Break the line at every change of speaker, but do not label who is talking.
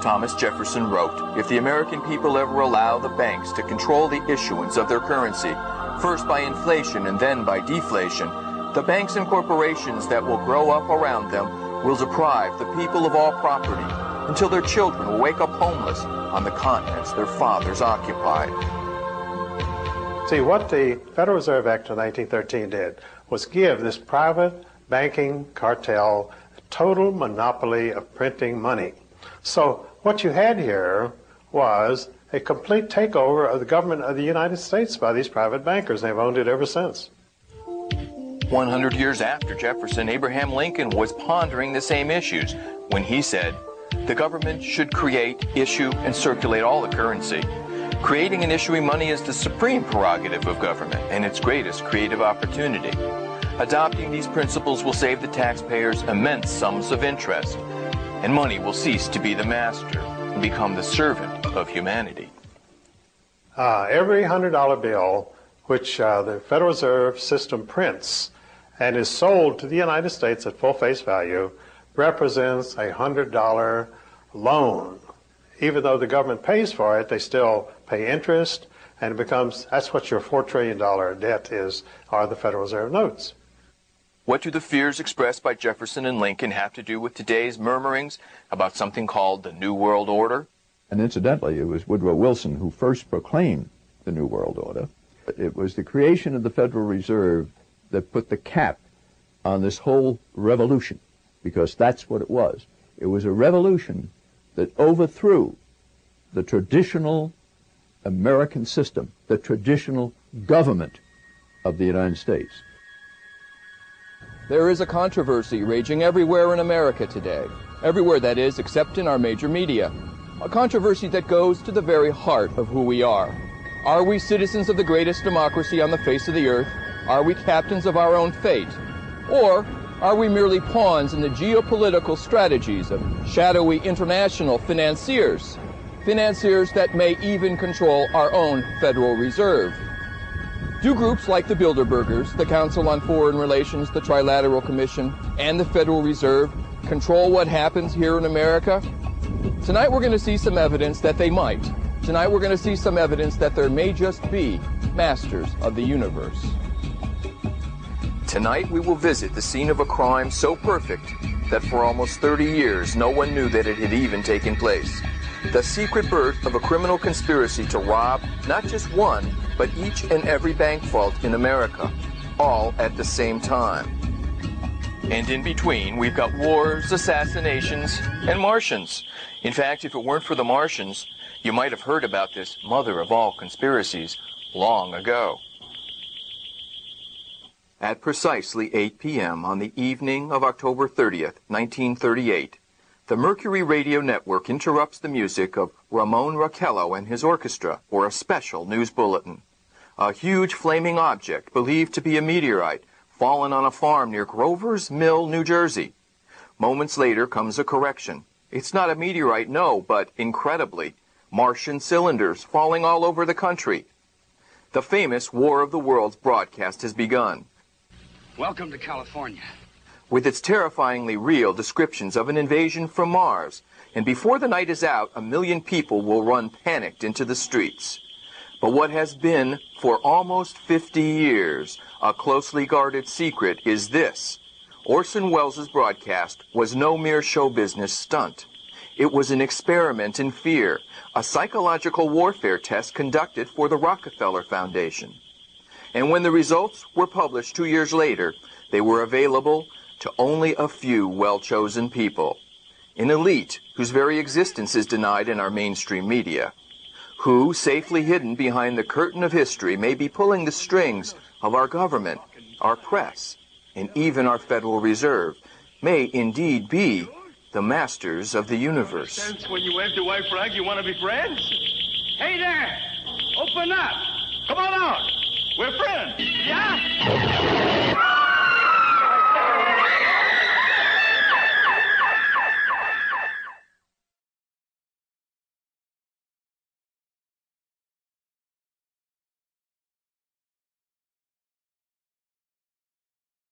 Thomas Jefferson wrote, "If the American people ever allow the banks to control the issuance of their currency, first by inflation and then by deflation, the banks and corporations that will grow up around them will deprive the people of all property until their children will wake up homeless on the continents their fathers occupied."
See, what the Federal Reserve Act of 1913 did was give this private banking cartel a total monopoly of printing money. So what you had here was a complete takeover of the government of the United States by these private bankers. They've owned it ever since.
100 years after Jefferson, Abraham Lincoln was pondering the same issues when he said, "The government should create, issue, and circulate all the currency. Creating and issuing money is the supreme prerogative of government and its greatest creative opportunity. Adopting these principles will save the taxpayers immense sums of interest, and money will cease to be the master and become the servant of humanity."
Every $100 bill which the Federal Reserve System prints and is sold to the United States at full face value represents a $100 loan. Even though the government pays for it, they still pay interest, and it becomes, that's what your $4 trillion debt is, are the Federal Reserve notes.
What do the fears expressed by Jefferson and Lincoln have to do with today's murmurings about something called the New World Order?
And incidentally, it was Woodrow Wilson who first proclaimed the New World Order. It was the creation of the Federal Reserve that put the cap on this whole revolution, because that's what it was. It was a revolution that overthrew the traditional American system, the traditional government of the United States.
There is a controversy raging everywhere in America today. Everywhere, that is, except in our major media. A controversy that goes to the very heart of who we are. Are we citizens of the greatest democracy on the face of the earth? Are we captains of our own fate? Or are we merely pawns in the geopolitical strategies of shadowy international financiers? Financiers that may even control our own Federal Reserve. Do groups like the Bilderbergers, the Council on Foreign Relations, the Trilateral Commission, and the Federal Reserve control what happens here in America? Tonight we're going to see some evidence that they might. Tonight we're going to see some evidence that there may just be masters of the universe.
Tonight we will visit the scene of a crime so perfect that for almost 30 years no one knew that it had even taken place. The secret birth of a criminal conspiracy to rob not just one, but each and every bank vault in America, all at the same time. And in between, we've got wars, assassinations, and Martians. In fact, if it weren't for the Martians, you might have heard about this mother of all conspiracies long ago. At precisely 8 p.m. on the evening of October 30th, 1938, the Mercury Radio Network interrupts the music of Ramon Raquello and his orchestra for a special news bulletin. A huge flaming object, believed to be a meteorite, fallen on a farm near Grover's Mill, New Jersey. Moments later comes a correction. It's not a meteorite, no, but incredibly, Martian cylinders falling all over the country. The famous War of the Worlds broadcast has begun.
Welcome to California.
With its terrifyingly real descriptions of an invasion from Mars, and before the night is out, 1 million people will run panicked into the streets. But what has been, for almost 50 years, a closely guarded secret is this. Orson Welles' broadcast was no mere show business stunt. It was an experiment in fear, a psychological warfare test conducted for the Rockefeller Foundation. And when the results were published 2 years later, they were available to only a few well-chosen people. An elite whose very existence is denied in our mainstream media, who, safely hidden behind the curtain of history, may be pulling the strings of our government, our press, and even our Federal Reserve, may indeed be the masters of the universe.
Since when you wave to White Flag, you want to be friends?
Hey there! Open up!
Come on out! We're friends!